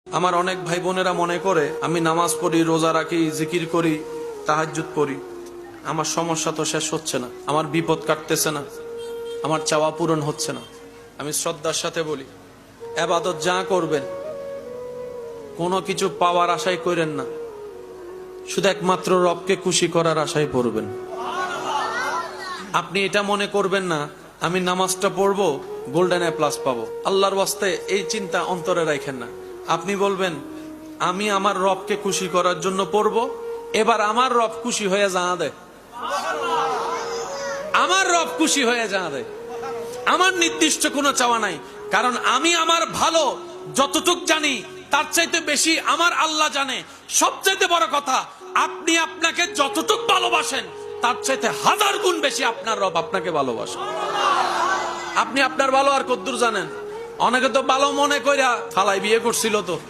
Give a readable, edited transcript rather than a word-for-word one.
আমার অনেক ভাই বোনেরা মনে করে আমি নামাজ পড়ি, রোজা রাখি, জিকির করি, তাহাজ্জুদ পড়ি, আমার সমস্যা তো শেষ হচ্ছে না, আমার বিপদ কাটতেছে না, আমার চাওয়া পূরণ হচ্ছে না। আমি শ্রদ্ধার সাথে বলি, ইবাদত যা করবেন কোনো কিছু পাওয়ার আশাই করেন না, শুধু একমাত্র রবকে খুশি করার আশাই পড়বেন। আপনি এটা মনে করবেন না আমি নামাজটা পড়বো গোল্ডেন এ প্লাস পাবো, আল্লাহর ওয়াস্তে এই চিন্তা অন্তরে রাখেন না। আপনি বলবেন আমি আমার রবকে খুশি করার জন্য পড়বো, এবার আমার রব খুশি হয়ে জানা দেয়, আমার রব খুশি হয়ে জানা দেয়। আমার নির্দিষ্ট কোনো চাওয়া নাই, কারণ আমি আমার ভালো যতটুক জানি তার চাইতে বেশি আমার আল্লাহ জানে। সবচাইতে বড় কথা, আপনি আপনাকে যতটুক ভালোবাসেন তার চাইতে 1000 গুণ বেশি আপনার রব আপনাকে ভালোবাসে। আপনি আপনার ভালো আর কদ্দুর জানেন? অনেকে তো ভালো মনে কইরা ফালাই বিয়ে করছিল তো।